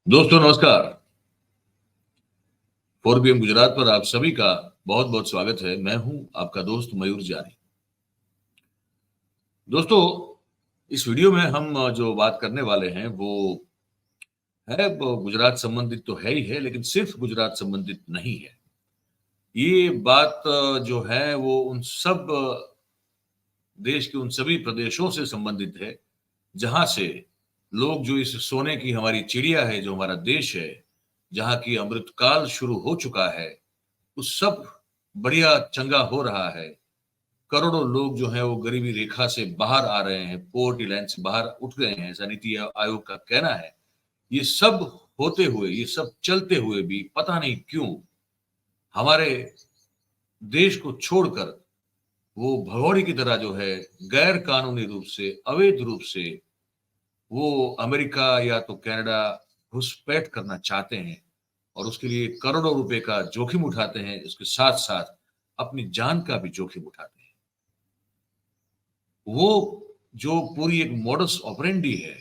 दोस्तों नमस्कार। 4 PM गुजरात पर आप सभी का बहुत बहुत स्वागत है। मैं हूं आपका दोस्त मयूर जानी। दोस्तों, इस वीडियो में हम जो बात करने वाले हैं वो है वो गुजरात संबंधित तो है ही है, लेकिन सिर्फ गुजरात संबंधित नहीं है। ये बात जो है वो उन सब देश के उन सभी प्रदेशों से संबंधित है जहां से लोग, जो इस सोने की हमारी चिड़िया है, जो हमारा देश है, जहां की अमृतकाल शुरू हो चुका है, उस सब बढ़िया चंगा हो रहा है। करोड़ों लोग जो हैं वो गरीबी रेखा से बाहर आ रहे हैं, पॉवर्टी लाइन से बाहर उठ गए हैं, ऐसा नीति आयोग का कहना है। ये सब होते हुए, ये सब चलते हुए भी पता नहीं क्यों हमारे देश को छोड़कर वो भगोड़े की तरह जो है गैर कानूनी रूप से, अवैध रूप से वो अमेरिका या तो कनाडा घुसपैठ करना चाहते हैं और उसके लिए करोड़ों रुपए का जोखिम उठाते हैं। इसके साथ साथ अपनी जान का भी जोखिम उठाते हैं। वो जो पूरी एक मॉडस ऑपरेंडी है,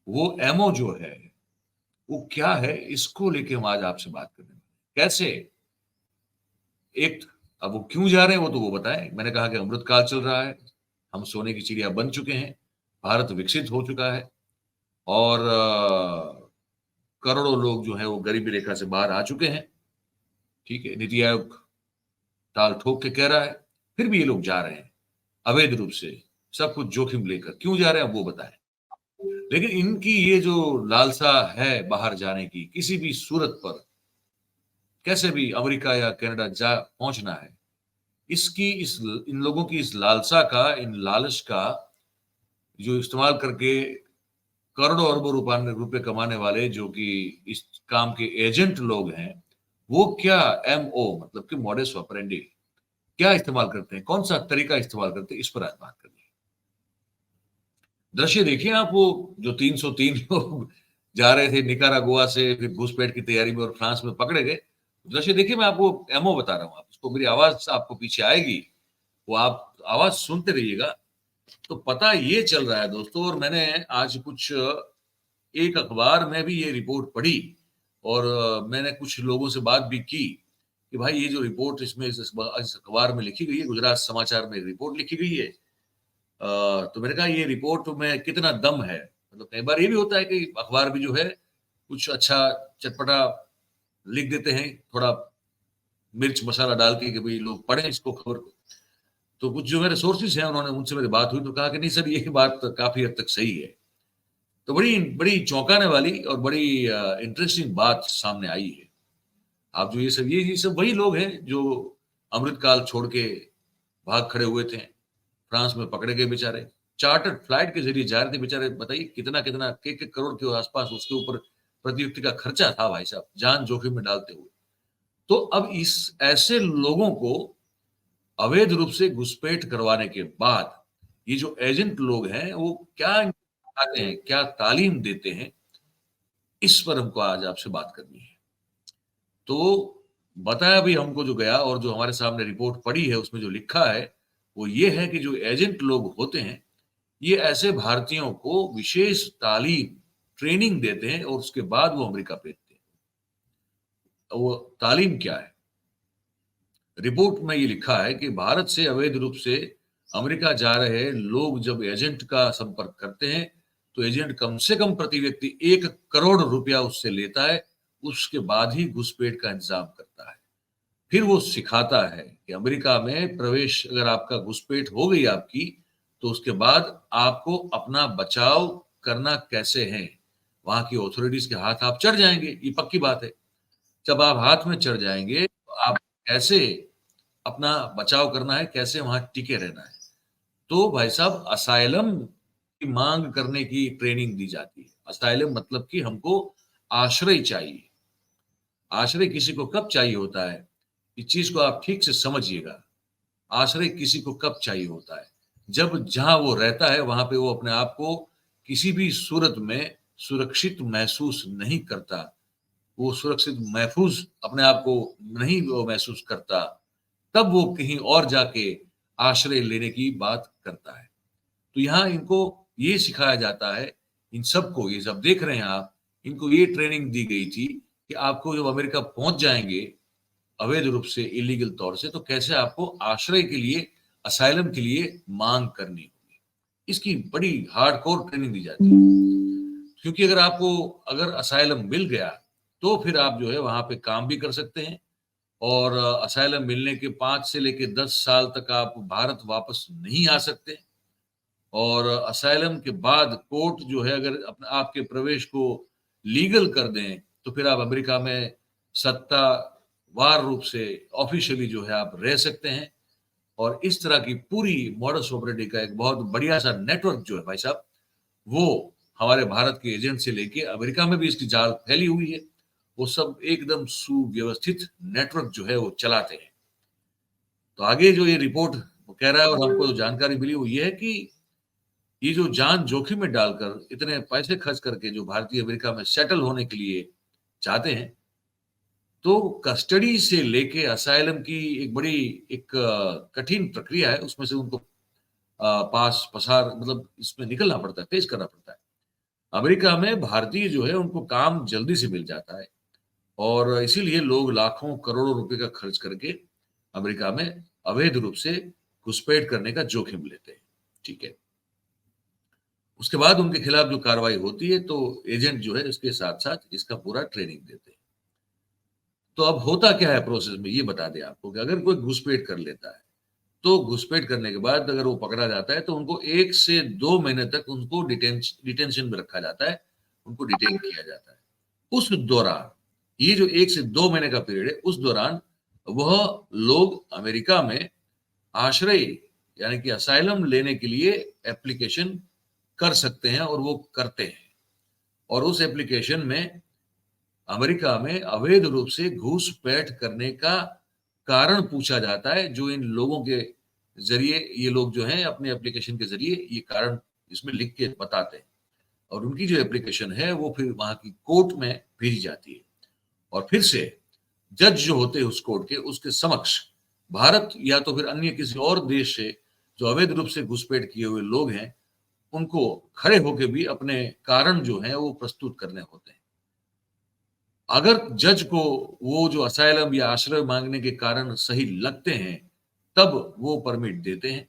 वो एमओ जो है, वो क्या है, इसको लेके हम आज आपसे बात करेंगे। कैसे एक अब वो क्यों जा रहे हैं वो तो वो बताएं। मैंने कहा कि अमृतकाल चल रहा है, हम सोने की चिड़िया बन चुके हैं, भारत विकसित हो चुका है और करोड़ों लोग जो है वो गरीबी रेखा से बाहर आ चुके हैं। ठीक है, नीति आयोग ताल ठोक के कह रहा है, फिर भी ये लोग जा रहे हैं अवैध रूप से, सब कुछ जोखिम लेकर। क्यों जा रहे हैं वो बताएं। लेकिन इनकी ये जो लालसा है बाहर जाने की, किसी भी सूरत पर कैसे भी अमेरिका या कनाडा जा पहुंचना है, इसकी इस इन लोगों की इस लालसा का, इन लालच का जो इस्तेमाल करके करोड़ों अरबों रुपए कमाने वाले जो कि इस काम के एजेंट लोग हैं, वो क्या एमओ मतलब कि मॉडस ऑपरेंडी क्या इस्तेमाल करते हैं, कौन सा तरीका इस्तेमाल करते हैं, इस पर आज बात करनी है। दृश्य देखिए आप, वो जो 303 लोग जा रहे थे निकारागुआ से, फिर घुसपैठ की तैयारी में और फ्रांस में पकड़े गए। दृश्य देखिए, मैं आपको एमओ बता रहा हूँ, आप उसको, मेरी आवाज आपको पीछे आएगी, वो आप आवाज सुनते रहिएगा। तो पता ये चल रहा है दोस्तों, और मैंने आज कुछ एक अखबार में भी ये रिपोर्ट पढ़ी और मैंने कुछ लोगों से बात भी की कि भाई ये जो रिपोर्ट इसमें इस अखबार में लिखी गई है, गुजरात समाचार में रिपोर्ट लिखी गई है, तो मैंने कहा ये रिपोर्ट में कितना दम है। मतलब कई बार ये भी होता है कि अखबार भी जो है कुछ अच्छा चटपटा लिख देते हैं, थोड़ा मिर्च मसाला डाल के कि भाई लोग पढ़ें इसको, खबर को। तो कुछ जो मेरे सोर्सेस हैं, उन्होंने, उनसे मेरी बात हुई तो कहा कि नहीं सर, ये बात काफी हद तक सही है। तो बड़ी बड़ी चौंकाने वाली और बड़ी इंटरेस्टिंग बात सामने आई है। आप जो ये सब वही लोग हैं जो अमृतकाल छोड़ के भाग खड़े हुए थे, फ्रांस में पकड़े गए बेचारे, चार्टर्ड फ्लाइट के जरिए जा रहे थे बेचारे। बताइए कितना कितना एक करोड़ के आसपास उसके ऊपर प्रति व्यक्ति का खर्चा था भाई साहब, जान जोखिम में डालते हुए। तो अब इस ऐसे लोगों को अवैध रूप से घुसपैठ करवाने के बाद ये जो एजेंट लोग हैं वो क्या आते हैं, क्या तालीम देते हैं, इस पर हमको आज आपसे बात करनी है। तो बताया भी हमको जो गया, और जो हमारे सामने रिपोर्ट पड़ी है उसमें जो लिखा है वो ये है कि जो एजेंट लोग होते हैं, ये ऐसे भारतीयों को विशेष तालीम, ट्रेनिंग देते हैं और उसके बाद वो अमेरिका भेजते हैं। वो तालीम क्या है? रिपोर्ट में ये लिखा है कि भारत से अवैध रूप से अमेरिका जा रहे लोग जब एजेंट का संपर्क करते हैं, तो एजेंट कम से कम प्रति व्यक्ति 1 करोड़ रुपया उससे लेता है। उसके बाद ही घुसपैठ का इंतजाम करता है। फिर वो सिखाता है कि अमेरिका में प्रवेश, अगर आपका घुसपैठ हो गई आपकी, तो उसके बाद आपको अपना बचाव करना कैसे है। वहां की ऑथोरिटीज के हाथ आप चढ़ जाएंगे, ये पक्की बात है। जब आप हाथ में चढ़ जाएंगे तो आप कैसे अपना बचाव करना है, कैसे वहां टिके रहना है। तो भाई साहब, असाइलम की मांग करने की ट्रेनिंग दी जाती है। असाइलम मतलब कि हमको आश्रय चाहिए। आश्रय किसी को कब चाहिए होता है, इस चीज को आप ठीक से समझिएगा। आश्रय किसी को कब चाहिए होता है? जब जहां वो रहता है वहां पे वो अपने आप को किसी भी सूरत में सुरक्षित महसूस नहीं करता, वो सुरक्षित महफूज अपने आप को नहीं वो महसूस करता, तब वो कहीं और जाके आश्रय लेने की बात करता है। तो यहाँ इनको ये सिखाया जाता है, इन सबको, ये सब देख रहे हैं आप, इनको ये ट्रेनिंग दी गई थी कि आपको जब अमेरिका पहुंच जाएंगे अवैध रूप से, इलीगल तौर से, तो कैसे आपको आश्रय के लिए, असाइलम के लिए मांग करनी होगी। इसकी बड़ी हार्डकोर ट्रेनिंग दी जाती है, क्योंकि अगर असाइलम मिल गया तो फिर आप जो है वहां पे काम भी कर सकते हैं, और असाइलम मिलने के 5 से लेके 10 साल तक आप भारत वापस नहीं आ सकते। और असाइलम के बाद कोर्ट जो है अगर अपने आपके प्रवेश को लीगल कर दें तो फिर आप अमेरिका में सत्तावार रूप से, ऑफिशियली जो है आप रह सकते हैं। और इस तरह की पूरी मॉडस ऑपरेंडी का एक बहुत बढ़िया सा नेटवर्क जो है भाई साहब, वो हमारे भारत के एजेंट से लेके अमेरिका में भी इसकी जाल फैली हुई है। वो सब एकदम सुव्यवस्थित नेटवर्क जो है वो चलाते हैं। तो आगे जो ये रिपोर्ट वो कह रहा है और हमको जो जानकारी मिली वो ये है कि ये जो जान जोखिम में डालकर इतने पैसे खर्च करके जो भारतीय अमेरिका में सेटल होने के लिए चाहते हैं, तो कस्टडी से लेके असाइलम की एक बड़ी एक कठिन प्रक्रिया है, उसमें से उनको पास पसार मतलब इसमें निकलना पड़ता है, फेस करना पड़ता है। अमेरिका में भारतीय जो है उनको काम जल्दी से मिल जाता है, और इसीलिए लोग लाखों करोड़ों रुपए का खर्च करके अमेरिका में अवैध रूप से घुसपैठ करने का जोखिम लेते हैं। ठीक है, उसके बाद उनके खिलाफ जो कार्रवाई होती है तो एजेंट जो है इसके साथ साथ इसका पूरा ट्रेनिंग देते हैं। तो अब होता क्या है प्रोसेस में, ये बता दें आपको कि अगर कोई घुसपैठ कर लेता है तो घुसपैठ करने के बाद अगर वो पकड़ा जाता है तो उनको 1 से 2 महीने तक उनको डिटेंशन में रखा जाता है, उनको डिटेन किया जाता है। उस दौरान, ये जो 1 से 2 महीने का पीरियड है, उस दौरान वह लोग अमेरिका में आश्रय यानी कि असाइलम लेने के लिए एप्लीकेशन कर सकते हैं, और वो करते हैं। और उस एप्लीकेशन में अमेरिका में अवैध रूप से घुसपैठ करने का कारण पूछा जाता है, जो इन लोगों के जरिए ये लोग जो हैं अपने एप्लीकेशन के जरिए ये कारण इसमें लिख के बताते हैं, और उनकी जो एप्लीकेशन है वो फिर वहां की कोर्ट में भेजी जाती है, और फिर से जज जो होते हैं उस कोर्ट के, उसके समक्ष भारत या तो फिर अन्य किसी और देश से जो अवैध रूप से घुसपैठ किए हुए लोग हैं, उनको खड़े होकर भी अपने कारण जो है वो प्रस्तुत करने होते हैं। अगर जज को वो जो असाइलम या आश्रय मांगने के कारण सही लगते हैं, तब वो परमिट देते हैं।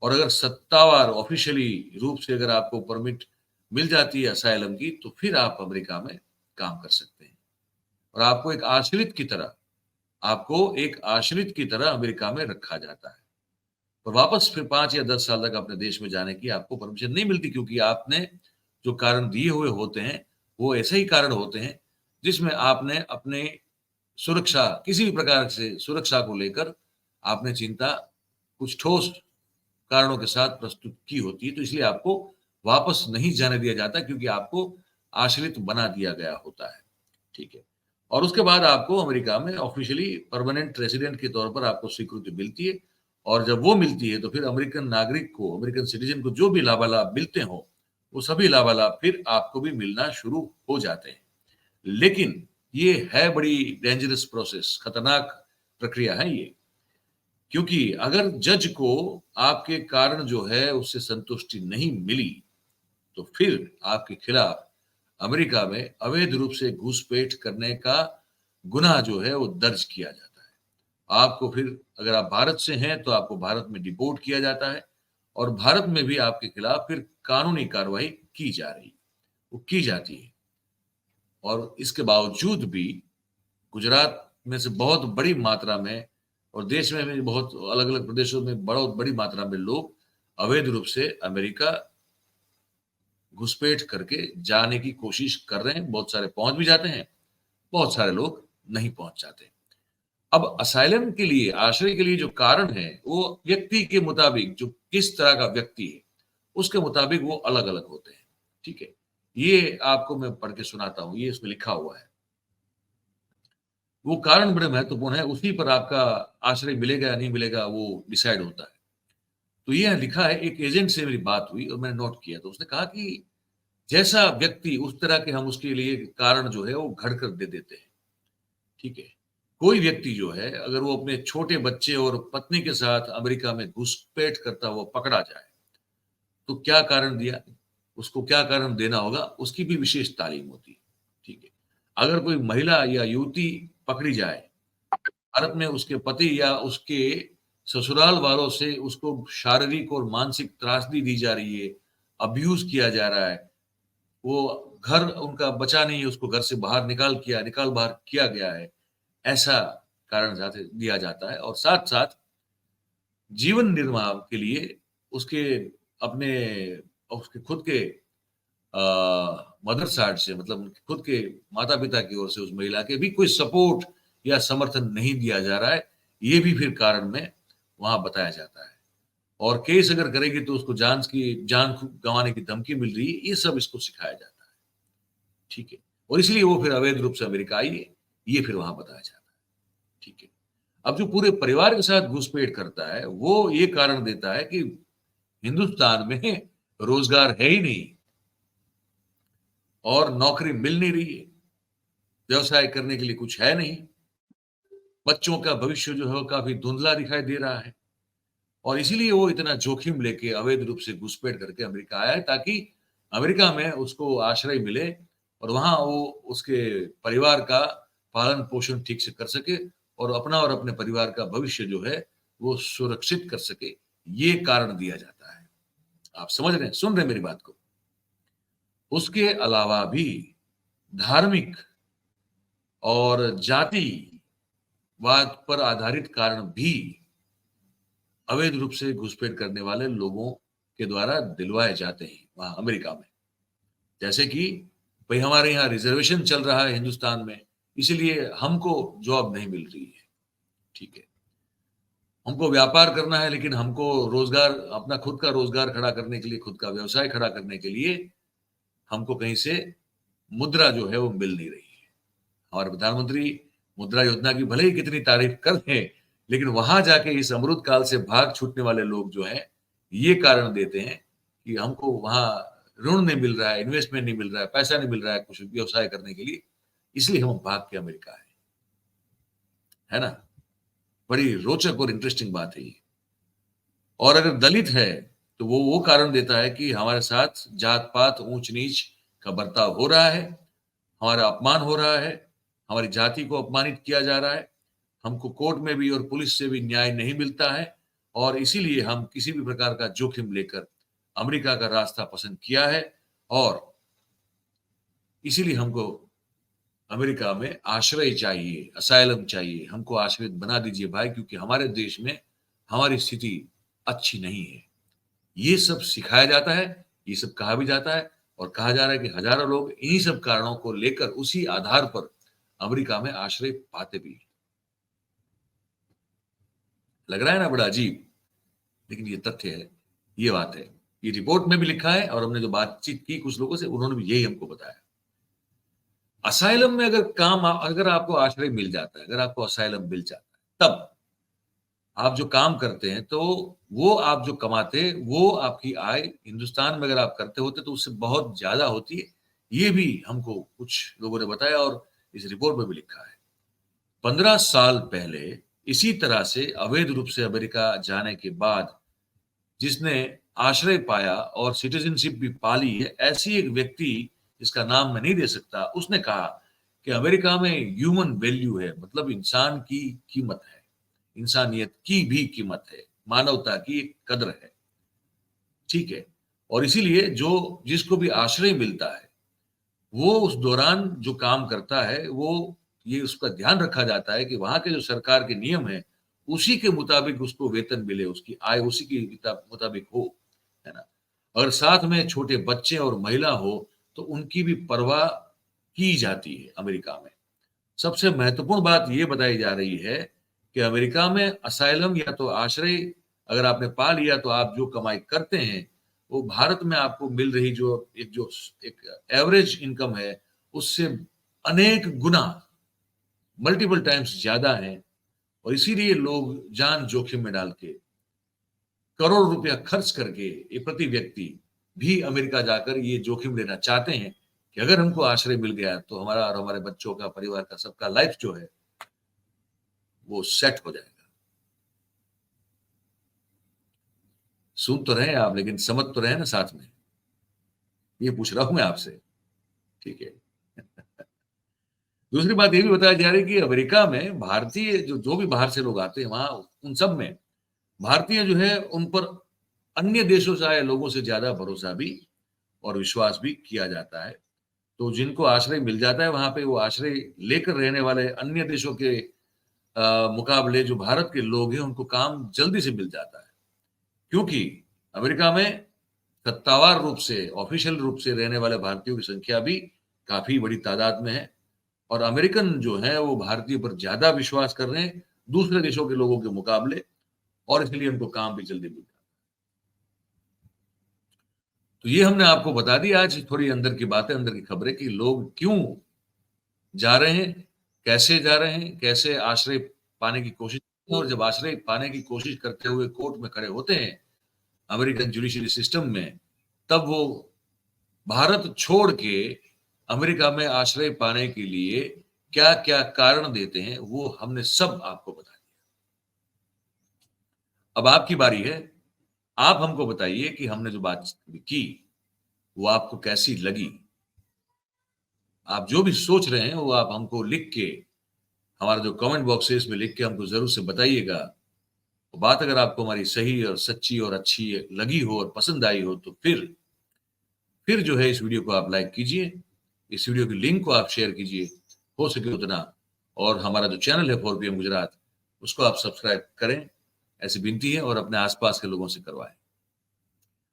और अगर सत्तावार ऑफिशियली रूप से अगर आपको परमिट मिल जाती है असाइलम की, तो फिर आप अमेरिका में काम कर सकते हैं, और आपको एक आश्रित की तरह अमेरिका में रखा जाता है। और वापस फिर 5 या 10 साल तक अपने देश में जाने की आपको परमिशन नहीं मिलती, क्योंकि आपने जो कारण दिए हुए होते हैं वो ऐसे ही कारण होते हैं जिसमें आपने अपने सुरक्षा, किसी भी प्रकार से सुरक्षा को लेकर आपने चिंता कुछ ठोस कारणों के साथ प्रस्तुत की होती है, तो इसलिए आपको वापस नहीं जाने दिया जाता, क्योंकि आपको आश्रित बना दिया गया होता है। ठीक है, और उसके बाद आपको अमेरिका में ऑफिशियली परमानेंट रेसिडेंट के तौर पर आपको स्वीकृति मिलती है, और जब वो मिलती है तो फिर अमेरिकन नागरिक को, अमेरिकन सिटीजन को जो भी लाभालाभ मिलते हो, वो सभी लाभालाभ फिर आपको भी मिलना शुरू हो जाते हैं। लेकिन ये है बड़ी डेंजरस प्रोसेस, खतरनाक प्रक्रिया है ये, क्योंकि अगर जज को आपके कारण जो है उससे संतुष्टि नहीं मिली, तो फिर आपके खिलाफ अमेरिका में अवैध रूप से घुसपैठ करने का गुनाह जो है वो दर्ज किया जाता है। आपको फिर, अगर आप भारत से हैं तो आपको भारत में डिपोर्ट किया जाता है, और भारत में भी आपके खिलाफ फिर कानूनी कार्रवाई की जा रही, वो की जाती है। और इसके बावजूद भी गुजरात में से बहुत बड़ी मात्रा में, और देश में भी बहुत अलग अलग प्रदेशों में बहुत बड़ी मात्रा में लोग अवैध रूप से अमेरिका घुसपैठ करके जाने की कोशिश कर रहे हैं। बहुत सारे पहुंच भी जाते हैं, बहुत सारे लोग नहीं पहुंच जाते। अब असाइलम के लिए, आश्रय के लिए जो कारण है वो व्यक्ति के मुताबिक, जो किस तरह का व्यक्ति है उसके मुताबिक वो अलग अलग होते हैं। ठीक है, ये आपको मैं पढ़ के सुनाता हूं, ये इसमें लिखा हुआ है। वो कारण बड़े महत्वपूर्ण है, उसी पर आपका आश्रय मिलेगा या नहीं मिलेगा वो डिसाइड होता है। तो ये लिखा है, एक एजेंट से मेरी बात हुई और मैंने नोट किया, तो उसने कहा कि जैसा व्यक्ति उस तरह के हम उसके लिए कारण जो है वो घड़ कर दे देते हैं। ठीक है, कोई व्यक्ति जो है अगर वो अपने छोटे बच्चे और पत्नी के साथ अमेरिका में घुसपैठ करता हुआ पकड़ा जाए, तो क्या कारण दिया, उसको क्या कारण देना होगा, उसकी भी विशेष तालीम होती है। ठीक है। अगर कोई महिला या युवती पकड़ी जाए, भारत में उसके पति या उसके ससुराल वालों से उसको शारीरिक और मानसिक त्रासदी दी जा रही है, अब्यूज किया जा रहा है, वो घर उनका बचा नहीं है, उसको घर से बाहर निकाल बाहर किया गया है, ऐसा कारण जाते दिया जाता है। और साथ-साथ जीवन निर्वाह के लिए उसके अपने उसके खुद के मदर साइड से, मतलब उनके खुद के माता-पिता की ओर से उस महिला के भी कोई सपोर्ट या समर्थन नहीं दिया जा रहा है, ये भी फिर कारण में वहाँ बताया जाता है। और केस अगर करेगी तो उसको जान गँवाने की धमकी मिल रही है, ये सब इसको सिखाया जाता है। ठीक है। और इसलिए वो फिर अवैध रूप से अमेरिका आई है, ये फिर वहाँ बताया जाता है। ठीक है। अब जो पूरे परिवार के साथ घुसपैठ करता है, वो ये कारण देता है कि हिंदुस्तान में रोजगार है ही नहीं और नौकरी मिल नहीं रही है, व्यवसाय करने के लिए कुछ है नहीं, बच्चों का भविष्य जो है वो काफी धुंधला दिखाई दे रहा है। और इसीलिए वो इतना जोखिम लेके अवैध रूप से घुसपैठ करके अमेरिका आया है, ताकि अमेरिका में उसको आश्रय मिले और वहां वो उसके परिवार का पालन पोषण ठीक से कर सके और अपना और अपने परिवार का भविष्य जो है वो सुरक्षित कर सके। ये कारण दिया जाता है। आप समझ रहे हैं, सुन रहे हैं मेरी बात को? उसके अलावा भी धार्मिक और जातिवाद पर आधारित कारण भी अवैध रूप से घुसपैठ करने वाले लोगों के द्वारा दिलवाए जाते हैं वहां अमेरिका में। जैसे कि भाई हमारे यहाँ रिजर्वेशन चल रहा है हिंदुस्तान में, इसीलिए हमको जॉब नहीं मिल रही है। ठीक है। हमको व्यापार करना है, लेकिन हमको रोजगार, अपना खुद का रोजगार खड़ा करने के लिए, खुद का व्यवसाय खड़ा करने के लिए हमको कहीं से मुद्रा जो है वो मिल नहीं रही है। हमारे प्रधानमंत्री मुद्रा योजना की भले ही कितनी तारीफ कर दें, लेकिन वहां जाके इस अमृत काल से भाग छूटने वाले लोग जो हैं, ये कारण देते हैं कि हमको वहां ऋण नहीं मिल रहा है, इन्वेस्टमेंट नहीं मिल रहा है, पैसा नहीं मिल रहा है कुछ व्यवसाय करने के लिए, इसलिए हम भाग के अमेरिका है ना? बड़ी रोचक और इंटरेस्टिंग बात है ये। और अगर दलित है तो वो कारण देता है कि हमारे साथ जात पात ऊंच नीच का बर्ताव हो रहा है, हमारा अपमान हो रहा है, हमारी जाति को अपमानित किया जा रहा है, हमको कोर्ट में भी और पुलिस से भी न्याय नहीं मिलता है, और इसीलिए हम किसी भी प्रकार का जोखिम लेकर अमेरिका का रास्ता पसंद किया है। और इसीलिए हमको अमेरिका में आश्रय चाहिए, असाइलम चाहिए, हमको आश्रित बना दीजिए भाई, क्योंकि हमारे देश में हमारी स्थिति अच्छी नहीं है। ये सब सिखाया जाता है, ये सब कहा भी जाता है, और कहा जा रहा है कि हजारों लोग इन्हीं सब कारणों को लेकर उसी आधार पर अमेरिका में आश्रय पाते भी हैं। लग रहा है ना बड़ा अजीब, लेकिन ये तथ्य है, ये बात है। ये रिपोर्ट में भी लिखा है, और हमने जो बातचीत की कुछ लोगों से, उन्होंने भी यही हमको बताया। असाइलम में अगर आपको आश्रय मिल जाता है, अगर आपको असाइलम मिल जाता है, तब आप जो काम करते हैं, तो वो आप जो कमाते, वो आपकी आय हिंदुस्तान में अगर आप करते होते तो उससे बहुत ज्यादा होती है। ये भी हमको कुछ लोगों ने बताया, और इस रिपोर्ट में भी लिखा है। 15 साल पहले इसी तरह से अवैध रूप से अमेरिका जाने के बाद जिसने आश्रय पाया और सिटीजनशिप भी पाली है, ऐसी एक व्यक्ति, जिसका नाम मैं नहीं दे सकता, उसने कहा कि अमेरिका में ह्यूमन वैल्यू है, मतलब इंसान की कीमत है, इंसानियत की भी कीमत है, मानवता की कद्र है। ठीक है। और इसीलिए जो जिसको भी आश्रय मिलता है, वो उस दौरान जो काम करता है, वो ये उसका ध्यान रखा जाता है कि वहां के जो सरकार के नियम है, उसी के मुताबिक उसको वेतन मिले, उसकी आय उसी के मुताबिक हो, है ना? अगर साथ में छोटे बच्चे और महिला हो तो उनकी भी परवाह की जाती है अमेरिका में। सबसे महत्वपूर्ण बात ये बताई जा रही है कि अमेरिका में असाइलम या तो आश्रय अगर आपने पा लिया, तो आप जो कमाई करते हैं वो भारत में आपको मिल रही जो एक एवरेज इनकम है, उससे अनेक गुना, मल्टीपल टाइम्स ज्यादा है। और इसीलिए लोग जान जोखिम में डाल के, करोड़ रुपया खर्च करके, ये प्रति व्यक्ति भी अमेरिका जाकर ये जोखिम लेना चाहते हैं कि अगर हमको आश्रय मिल गया तो हमारा और हमारे बच्चों का, परिवार का, सबका लाइफ जो है वो सेट हो जाएगा। सुन तो रहे हैं आप, लेकिन समझ तो रहे हैं ना साथ में? ये पूछ रहा हूं मैं आपसे, ठीक है। दूसरी बात ये भी बताया जा रही है कि अमेरिका में भारतीय जो भी बाहर से लोग आते हैं, वहां उन सब में भारतीय जो है उन पर अन्य देशों से आए लोगों से ज्यादा भरोसा भी और विश्वास भी किया जाता है। तो जिनको आश्रय मिल जाता है वहां पे, वो आश्रय लेकर रहने वाले अन्य देशों के मुकाबले जो भारत के लोग हैं उनको काम जल्दी से मिल जाता है, क्योंकि अमेरिका में सत्तावार रूप से, ऑफिशियल रूप से रहने वाले भारतीयों की संख्या भी काफी बड़ी तादाद में है, और अमेरिकन जो है वो भारतीयों पर ज्यादा विश्वास कर रहे हैं दूसरे देशों के लोगों के मुकाबले, और इसलिए उनको काम भी जल्दी मिल जाता है। तो ये हमने आपको बता दी आज थोड़ी अंदर की बातें, अंदर की खबरें कि लोग क्यों जा रहे हैं, कैसे जा रहे हैं, कैसे आश्रय पाने की कोशिश, और जब आश्रय पाने की कोशिश करते हुए कोर्ट में खड़े होते हैं अमेरिकन जुडिशरी सिस्टम में, तब वो भारत छोड़ के अमेरिका में आश्रय पाने के लिए क्या क्या कारण देते हैं, वो हमने सब आपको बता दिया। अब आपकी बारी है, आप हमको बताइए कि हमने जो बात की वो आपको कैसी लगी। आप जो भी सोच रहे हैं वो आप हमको लिख के, हमारा जो कमेंट बॉक्स है इसमें लिख के हमको जरूर से बताइएगा। बात अगर आपको हमारी सही और सच्ची और अच्छी लगी हो और पसंद आई हो, तो फिर जो है इस वीडियो को आप लाइक कीजिए, इस वीडियो की लिंक को आप शेयर कीजिए, हो सके उतना, और हमारा जो चैनल है 4PM गुजरात, उसको आप सब्सक्राइब करें, ऐसी विनती है, और अपने आसपास के लोगों से करवाएं।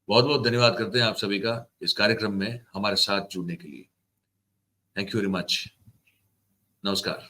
बहुत बहुत धन्यवाद करते हैं आप सभी का इस कार्यक्रम में हमारे साथ जुड़ने के लिए। Thank you very much. नमस्कार।